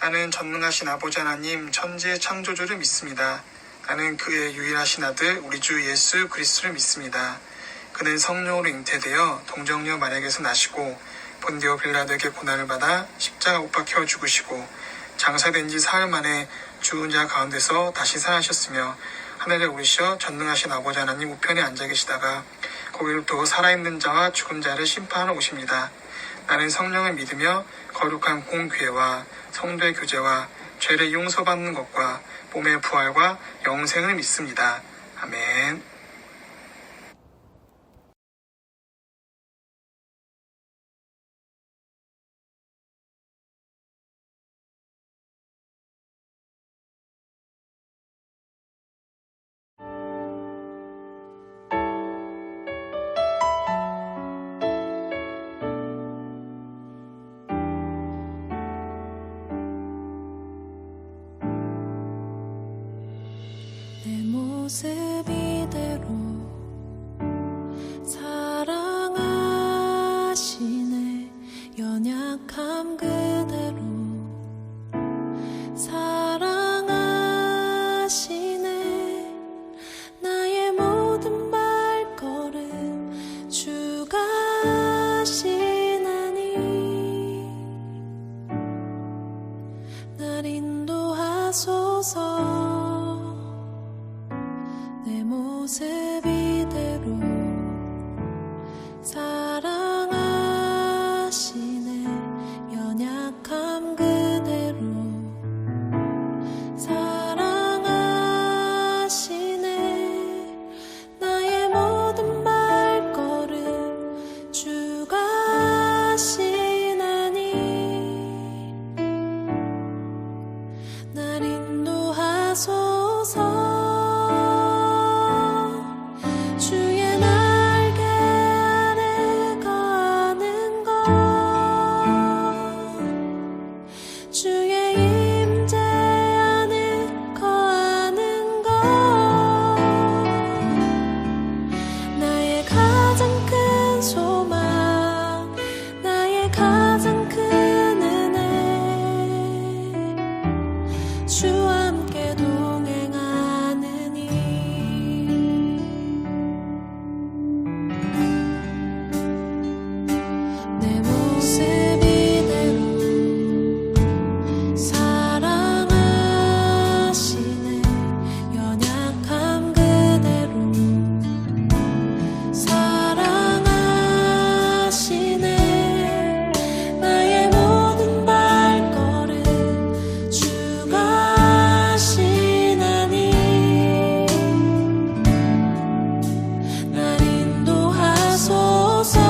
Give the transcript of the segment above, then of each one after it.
나는 전능하신 아버지 하나님 천지의 창조주를 믿습니다. 나는 그의 유일하신 아들 우리 주 예수 그리스도를 믿습니다. 그는 성령으로 잉태되어 동정녀 마리아에게서 나시고 본디오 빌라도에게 고난을 받아 십자가 못 박혀 죽으시고 장사된 지 사흘 만에 죽은 자 가운데서 다시 살아나셨으며 하늘에 오르시어 전능하신 아버지 하나님 우편에 앉아 계시다가 거기로부터 살아있는 자와 죽은 자를 심판하러 오십니다. 나는 성령을 믿으며 거룩한 공교회와 성도의 교제와 죄를 용서받는 것과 몸의 부활과 영생을 믿습니다. 아멘. 내 모습 이대로 사랑하시네. 연약함 그대로 사랑하시네. 나의 모든 발걸음 주가 하시나니 날 인도하소서. 내 모습 이대로 사랑하시네. 연약함 그대로 사랑하시네. 나의 모든 발걸음 주가 하시나니 날 인도하소서. 주와 함께 동행하느니 내 모습 이대로 사랑하시네. 연약함 그대로 사랑하시네. 나의 모든 발걸음 주가 날 인도하소서.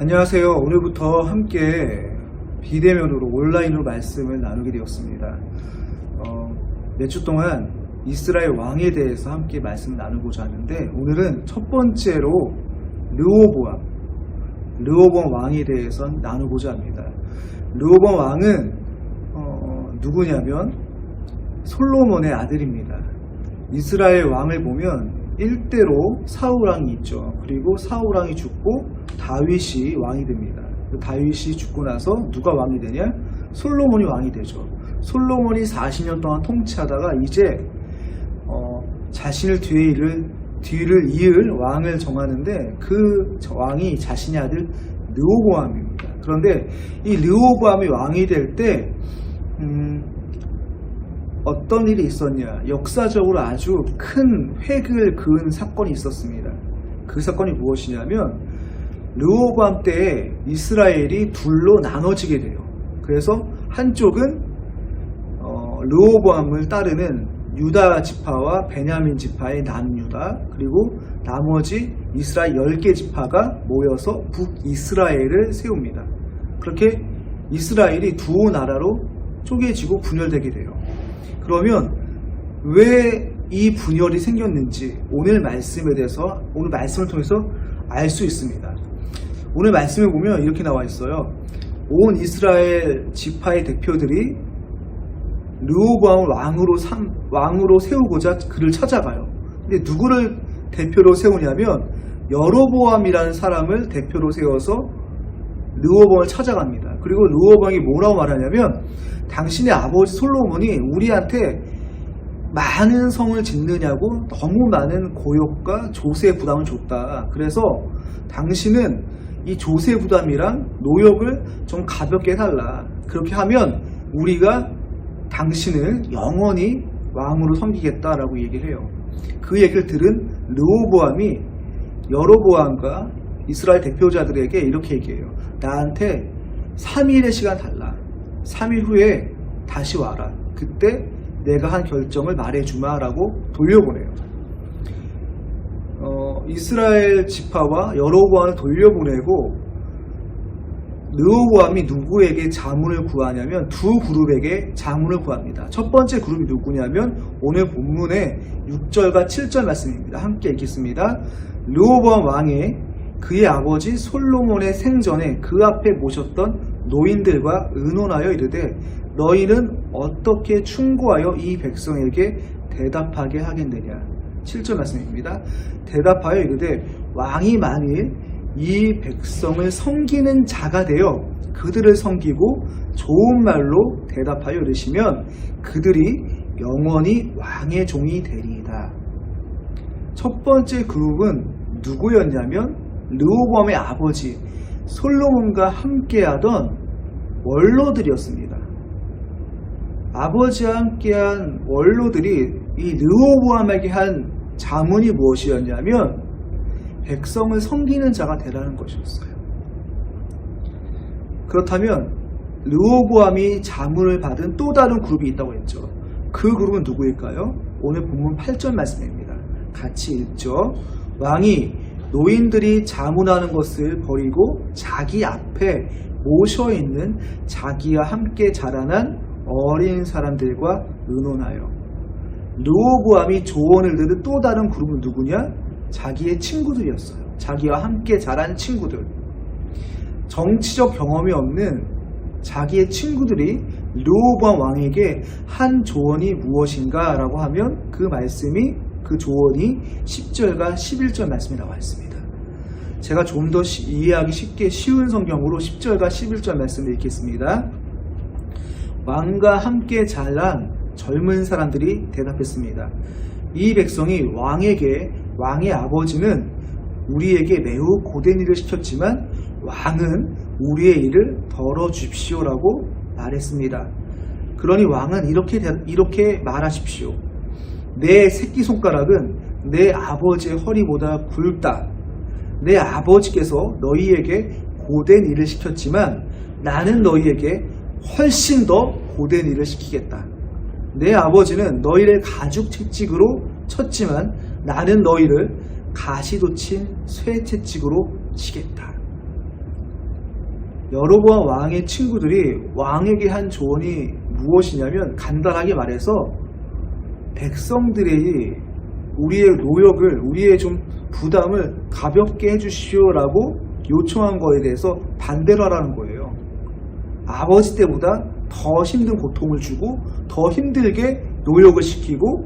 안녕하세요. 오늘부터 함께 비대면으로 온라인으로 말씀을 나누게 되었습니다. 몇 주 동안 이스라엘 왕에 대해서 함께 말씀을 나누고자 하는데, 오늘은 첫 번째로 르호보암 왕에 대해서 나누고자 합니다. 르호보암 왕은 누구냐면 솔로몬의 아들입니다. 이스라엘 왕을 보면 1대로 사울왕이 있죠. 그리고 사울왕이 죽고 다윗이 왕이 됩니다. 다윗이 죽고 나서 누가 왕이 되냐? 솔로몬이 왕이 되죠. 솔로몬이 40년 동안 통치하다가 이제 자신을 뒤를 이을 왕을 정하는데, 그 왕이 자신의 아들 르호보암입니다. 그런데 이 르호보암이 왕이 될 때 어떤 일이 있었냐? 역사적으로 아주 큰 획을 그은 사건이 있었습니다. 그 사건이 무엇이냐면, 르호보암 때에 이스라엘이 둘로 나눠지게 돼요. 그래서 한쪽은 르호보암을 따르는 유다 지파와 베냐민 지파의 남유다, 그리고 나머지 이스라엘 10개 지파가 모여서 북이스라엘을 세웁니다. 그렇게 이스라엘이 두 나라로 쪼개지고 분열되게 돼요. 그러면 왜 이 분열이 생겼는지 오늘 말씀을 통해서 알 수 있습니다. 오늘 말씀을 보면 이렇게 나와 있어요. 온 이스라엘 지파의 대표들이 르호보암을 왕으로 세우고자 그를 찾아가요. 근데 누구를 대표로 세우냐면 여로보암이라는 사람을 대표로 세워서 르호보암을 찾아갑니다. 그리고 르호보암이 뭐라고 말하냐면, 당신의 아버지 솔로몬이 우리한테 많은 성을 짓느냐고 너무 많은 고역과 조세 부담을 줬다. 그래서 당신은 이 조세 부담이랑 노역을 좀 가볍게 해달라. 그렇게 하면 우리가 당신을 영원히 왕으로 섬기겠다라고 얘기를 해요. 그 얘기를 들은 르호보암이 여로보암과 이스라엘 대표자들에게 이렇게 얘기해요. 나한테 3일의 시간 달라. 3일 후에 다시 와라. 그때 내가 한 결정을 말해주마 라고 돌려보내요. 이스라엘 지파와 여로보암을 돌려보내고, 르호보암이 누구에게 자문을 구하냐면 두 그룹에게 자문을 구합니다. 첫 번째 그룹이 누구냐면 오늘 본문의 6절과 7절 말씀입니다. 함께 읽겠습니다. 르호보암 왕이 그의 아버지 솔로몬의 생전에 그 앞에 모셨던 노인들과 의논하여 이르되, 너희는 어떻게 충고하여 이 백성에게 대답하게 하겠느냐. 7절 말씀입니다. 대답하여 이르되, 왕이 만일 이 백성을 섬기는 자가 되어 그들을 섬기고 좋은 말로 대답하여 이르시면 그들이 영원히 왕의 종이 되리이다. 첫 번째 그룹은 누구였냐면 르호보암의 아버지 솔로몬과 함께하던 원로들이었습니다. 아버지와 함께한 원로들이 이 르호보암에게 한 자문이 무엇이었냐면 백성을 섬기는 자가 되라는 것이었어요. 그렇다면 르호보암이 자문을 받은 또 다른 그룹이 있다고 했죠. 그 그룹은 누구일까요? 오늘 본문 8절 말씀입니다. 같이 읽죠. 왕이 노인들이 자문하는 것을 버리고 자기 앞에 모셔있는 자기와 함께 자라난 어린 사람들과 의논하여. 르호보암이 조언을 듣는 또 다른 그룹은 누구냐? 자기의 친구들이었어요. 자기와 함께 자란 친구들. 정치적 경험이 없는 자기의 친구들이 르호보암 왕에게 한 조언이 무엇인가 라고 하면 그 조언이 10절과 11절 말씀에 나와 있습니다. 제가 좀 더 이해하기 쉽게 쉬운 성경으로 10절과 11절 말씀을 읽겠습니다. 왕과 함께 자란 젊은 사람들이 대답했습니다. 이 백성이 왕의 아버지는 우리에게 매우 고된 일을 시켰지만 왕은 우리의 일을 덜어주십시오라고 말했습니다. 그러니 왕은 이렇게 말하십시오. 내 새끼손가락은 내 아버지의 허리보다 굵다. 내 아버지께서 너희에게 고된 일을 시켰지만 나는 너희에게 훨씬 더 고된 일을 시키겠다. 내 아버지는 너희를 가죽 채찍으로 쳤지만 나는 너희를 가시돋친 쇠 채찍으로 치겠다. 여로보암 왕의 친구들이 왕에게 한 조언이 무엇이냐면 간단하게 말해서 백성들이 우리의 노역을 우리의 좀 부담을 가볍게 해주시오라고 요청한 거에 대해서 반대로 하라는 거예요. 아버지 때보다 더 힘든 고통을 주고 더 힘들게 노역을 시키고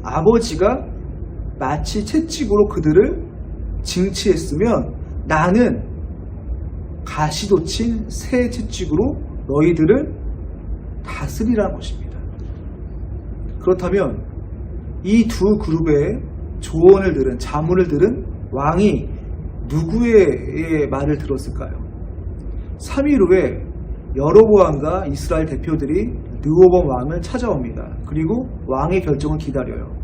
아버지가 마치 채찍으로 그들을 징치했으면 나는 가시도 친 새 채찍으로 너희들을 다스리라는 것입니다. 그렇다면 이 두 그룹의 조언을 들은 자문을 들은 왕이 누구의 말을 들었을까요? 3일 후에 여로보암과 이스라엘 대표들이 르호보암 왕을 찾아옵니다. 그리고 왕의 결정을 기다려요.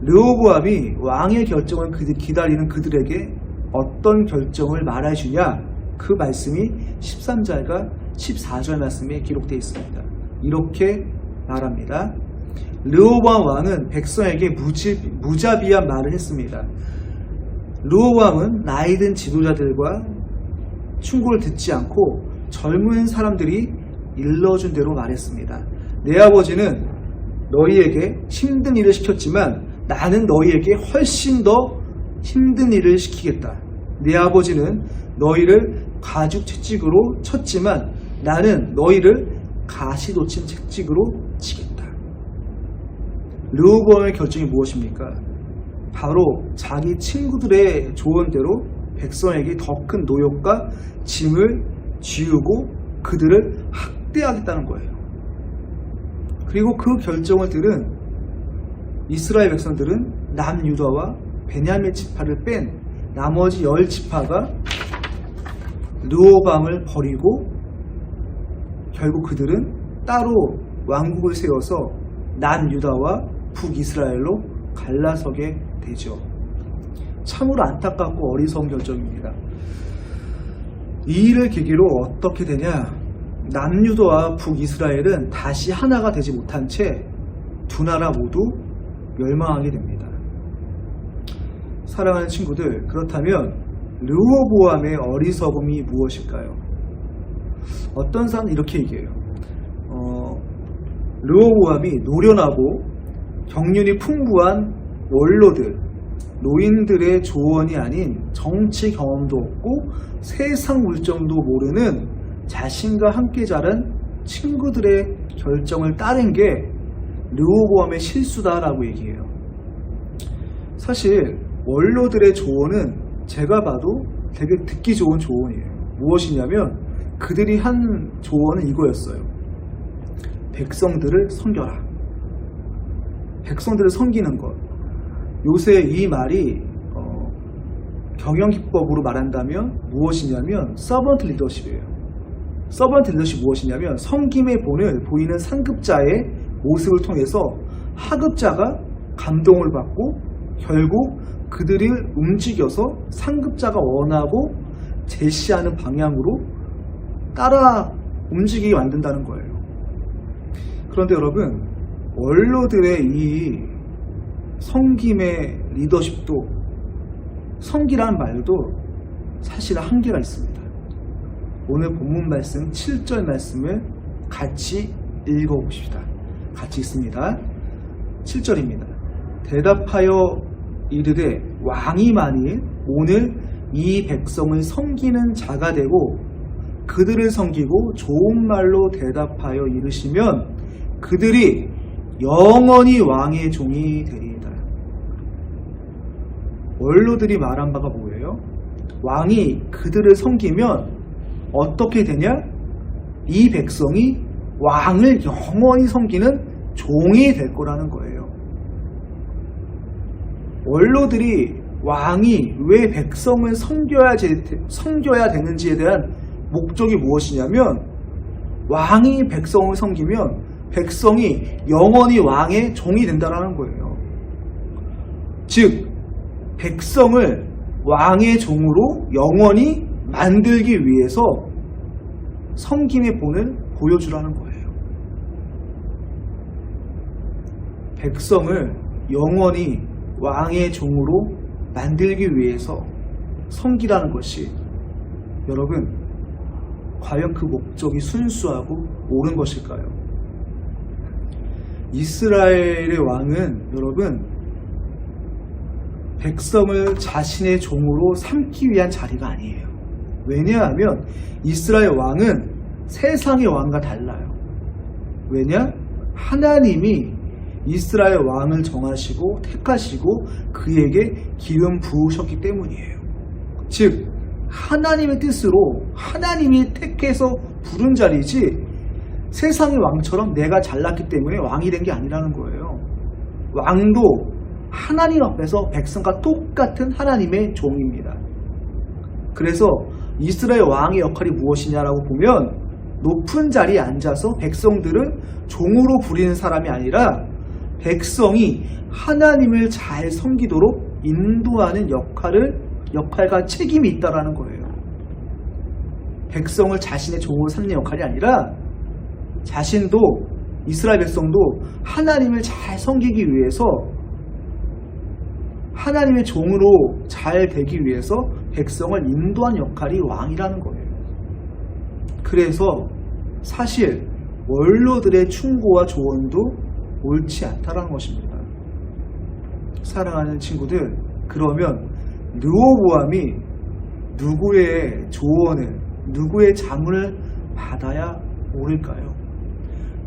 르호보암이 왕의 결정을 기다리는 그들에게 어떤 결정을 말해주냐? 그 말씀이 13절과 14절 말씀에 기록되어 있습니다. 이렇게 말합니다. 르호보암 왕은 백성에게 무자비한 말을 했습니다. 르호보암은 나이든 지도자들과 충고를 듣지 않고 젊은 사람들이 일러준 대로 말했습니다. 내 아버지는 너희에게 힘든 일을 시켰지만 나는 너희에게 훨씬 더 힘든 일을 시키겠다. 내 아버지는 너희를 가죽 채찍으로 쳤지만 나는 너희를 가시돋친 채찍으로 치겠다. 르호보암의 결정이 무엇입니까? 바로 자기 친구들의 조언대로 백성에게 더 큰 노역과 짐을 지우고 그들을 학대하겠다는 거예요. 그리고 그 결정을 들은 이스라엘 백성들은 남유다와 베냐민 지파를 뺀 나머지 10지파가 르호보암을 버리고 결국 그들은 따로 왕국을 세워서 남유다와 북이스라엘로 갈라서게 되죠. 참으로 안타깝고 어리석은 결정입니다. 이 일을 계기로 어떻게 되냐? 남유다와 북이스라엘은 다시 하나가 되지 못한 채 두 나라 모두 멸망하게 됩니다. 사랑하는 친구들, 그렇다면 르호보암의 어리석음이 무엇일까요? 어떤 사람은 이렇게 얘기해요. 르호보암이 노련하고 경륜이 풍부한 원로들, 노인들의 조언이 아닌 정치 경험도 없고 세상 물정도 모르는 자신과 함께 자란 친구들의 결정을 따른 게 르호보암의 실수다라고 얘기해요. 사실 원로들의 조언은 제가 봐도 되게 듣기 좋은 조언이에요. 무엇이냐면 그들이 한 조언은 이거였어요. 백성들을 섬겨라. 백성들을 섬기는 것. 요새 이 말이 경영기법으로 말한다면 무엇이냐면 서번트 리더십이에요. 서번트 리더십이 무엇이냐면 섬김의 본을 보이는 상급자의 모습을 통해서 하급자가 감동을 받고 결국 그들을 움직여서 상급자가 원하고 제시하는 방향으로 따라 움직이게 만든다는 거예요. 그런데 여러분, 원로들의 이 섬김의 리더십도, 섬기라는 말도 사실 한계가 있습니다. 오늘 본문 말씀 7절 말씀을 같이 읽어봅시다. 같이 있습니다. 7절입니다. 대답하여 이르되 왕이 만일 오늘 이 백성을 섬기는 자가 되고 그들을 섬기고 좋은 말로 대답하여 이르시면 그들이 영원히 왕의 종이 되리이다. 원로들이 말한 바가 뭐예요? 왕이 그들을 섬기면 어떻게 되냐? 이 백성이 왕을 영원히 섬기는 종이 될 거라는 거예요. 원로들이 왕이 왜 백성을 섬겨야 되는지에 대한 목적이 무엇이냐면 왕이 백성을 섬기면 백성이 영원히 왕의 종이 된다는 거예요. 즉 백성을 왕의 종으로 영원히 만들기 위해서 섬김의 본을 보여주라는 거예요. 백성을 영원히 왕의 종으로 만들기 위해서 섬기라는 것이 여러분 과연 그 목적이 순수하고 옳은 것일까요? 이스라엘의 왕은 여러분 백성을 자신의 종으로 삼기 위한 자리가 아니에요. 왜냐하면 이스라엘 왕은 세상의 왕과 달라요. 왜냐? 하나님이 이스라엘 왕을 정하시고 택하시고 그에게 기름 부으셨기 때문이에요. 즉 하나님의 뜻으로 하나님이 택해서 부른 자리지 세상의 왕처럼 내가 잘났기 때문에 왕이 된 게 아니라는 거예요. 왕도 하나님 앞에서 백성과 똑같은 하나님의 종입니다. 그래서 이스라엘 왕의 역할이 무엇이냐라고 보면 높은 자리에 앉아서 백성들을 종으로 부리는 사람이 아니라 백성이 하나님을 잘 섬기도록 인도하는 역할과 책임이 있다라는 거예요. 백성을 자신의 종으로 삼는 역할이 아니라 자신도 이스라엘 백성도 하나님을 잘 섬기기 위해서 하나님의 종으로 잘 되기 위해서 백성을 인도한 역할이 왕이라는 거예요. 그래서 사실 원로들의 충고와 조언도 옳지 않다라는 것입니다. 사랑하는 친구들, 그러면 르호보암이 누구의 조언을, 누구의 자문을 받아야 옳을까요?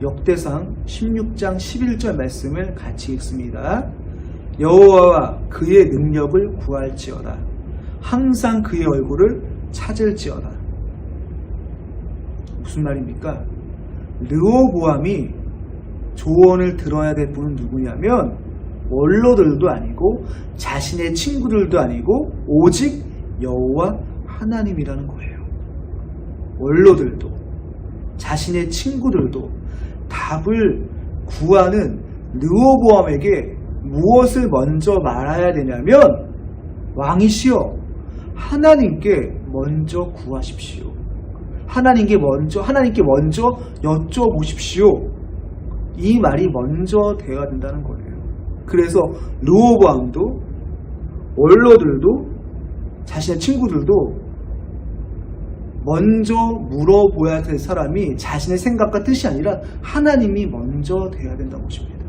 역대상 16장 11절 말씀을 같이 읽습니다. 여호와와 그의 능력을 구할지어다. 항상 그의 얼굴을 찾을지어다. 무슨 말입니까? 르호보암이 조언을 들어야 될 분은 누구냐면 원로들도 아니고 자신의 친구들도 아니고 오직 여호와 하나님이라는 거예요. 원로들도 자신의 친구들도 답을 구하는 르호보암에게 무엇을 먼저 말해야 되냐면 왕이시여 하나님께 먼저 구하십시오. 하나님께 먼저 여쭤보십시오. 이 말이 먼저 되어야 된다는 거예요. 그래서 르호보암도 원로들도 자신의 친구들도 먼저 물어보아야 될 사람이 자신의 생각과 뜻이 아니라 하나님이 먼저 돼야 된다는 것입니다.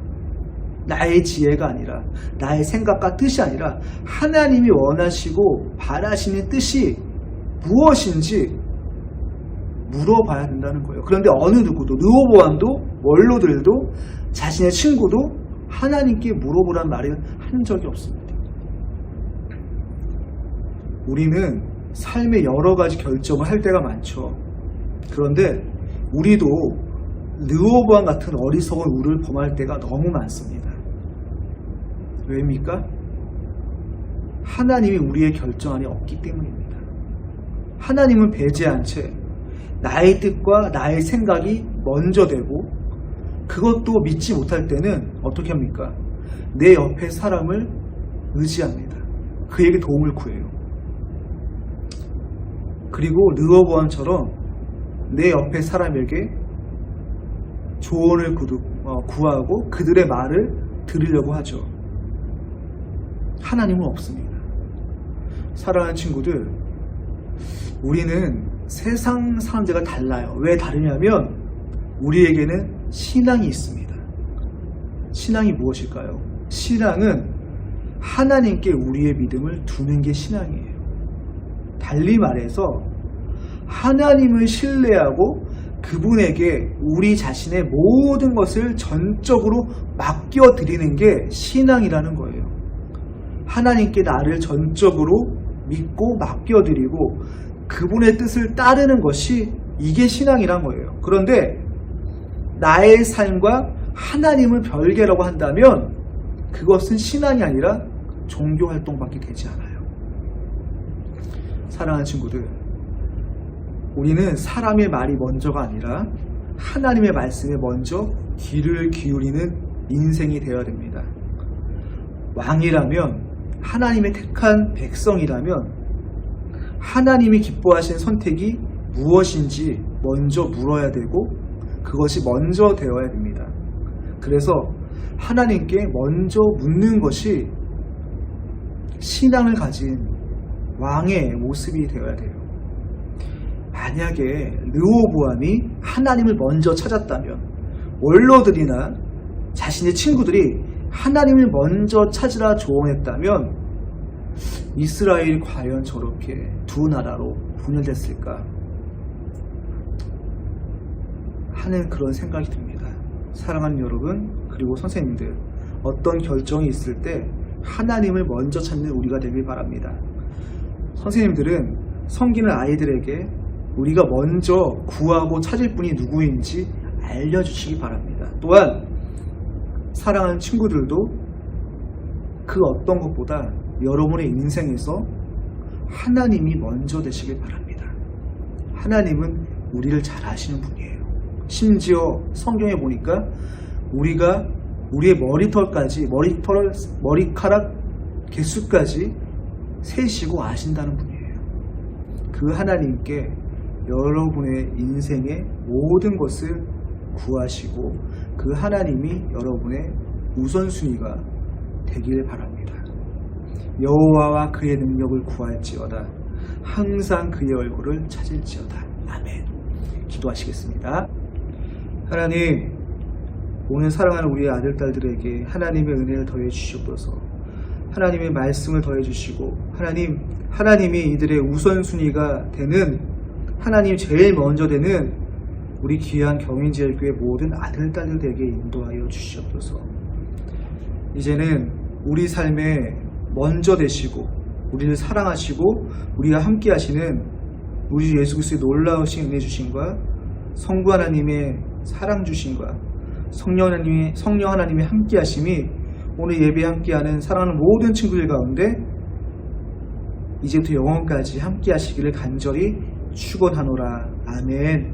나의 지혜가 아니라 나의 생각과 뜻이 아니라 하나님이 원하시고 바라시는 뜻이 무엇인지 물어봐야 된다는 거예요. 그런데 어느 누구도 르호보암도 원로들도 자신의 친구도 하나님께 물어보란 말을 한 적이 없습니다. 우리는 삶의 여러 가지 결정을 할 때가 많죠. 그런데 우리도 르호보암 같은 어리석은 우를 범할 때가 너무 많습니다. 왜입니까? 하나님이 우리의 결정 안에 없기 때문입니다. 하나님은 배제한 채 나의 뜻과 나의 생각이 먼저 되고 그것도 믿지 못할 때는 어떻게 합니까? 내 옆에 사람을 의지합니다. 그에게 도움을 구해요. 그리고 르호보암처럼 내 옆에 사람에게 조언을 구하고 그들의 말을 들으려고 하죠. 하나님은 없습니다. 사랑하는 친구들, 우리는 세상 사람들과 달라요. 왜 다르냐면 우리에게는 신앙이 있습니다. 신앙이 무엇일까요? 신앙은 하나님께 우리의 믿음을 두는 게 신앙이에요. 달리 말해서 하나님을 신뢰하고 그분에게 우리 자신의 모든 것을 전적으로 맡겨드리는 게 신앙이라는 거예요. 하나님께 나를 전적으로 믿고 맡겨드리고 그분의 뜻을 따르는 것이 이게 신앙이란 거예요. 그런데 나의 삶과 하나님을 별개라고 한다면 그것은 신앙이 아니라 종교활동밖에 되지 않아요. 사랑하는 친구들, 우리는 사람의 말이 먼저가 아니라 하나님의 말씀에 먼저 귀를 기울이는 인생이 되어야 됩니다. 왕이라면, 하나님의 택한 백성이라면 하나님이 기뻐하신 선택이 무엇인지 먼저 물어야 되고 그것이 먼저 되어야 됩니다. 그래서 하나님께 먼저 묻는 것이 신앙을 가진 왕의 모습이 되어야 돼요. 만약에 르호보암이 하나님을 먼저 찾았다면, 원로들이나 자신의 친구들이 하나님을 먼저 찾으라 조언했다면 이스라엘이 과연 저렇게 두 나라로 분열됐을까 하는 그런 생각이 듭니다. 사랑하는 여러분, 그리고 선생님들, 어떤 결정이 있을 때 하나님을 먼저 찾는 우리가 되길 바랍니다. 선생님들은 섬기는 아이들에게 우리가 먼저 구하고 찾을 분이 누구인지 알려주시기 바랍니다. 또한 사랑하는 친구들도 그 어떤 것보다 여러분의 인생에서 하나님이 먼저 되시길 바랍니다. 하나님은 우리를 잘 아시는 분이에요. 심지어 성경에 보니까 우리가 우리의 머리카락 개수까지 세시고 아신다는 분이에요. 그 하나님께 여러분의 인생의 모든 것을 구하시고 그 하나님이 여러분의 우선순위가 되길 바랍니다. 여호와와 그의 능력을 구할지어다. 항상 그의 얼굴을 찾을지어다. 아멘. 기도하시겠습니다. 하나님, 오늘 사랑하는 우리의 아들, 딸들에게 하나님의 은혜를 더해 주시옵소서. 하나님의 말씀을 더해 주시고 하나님이 이들의 우선순위가 되는, 하나님 제일 먼저 되는 우리 귀한 경인제일교회 모든 아들, 딸들에게 인도하여 주시옵소서. 이제는 우리 삶에 먼저 되시고 우리를 사랑하시고 우리와 함께 하시는 우리 주 예수 그리스도의 놀라우신 은혜 주심과 성부 하나님의 사랑 주심과 성령 하나님의 함께 하심이 오늘 예배에 함께하는 사랑하는 모든 친구들 가운데 이제부터 영원까지 함께 하시기를 간절히 축원하노라. 아멘.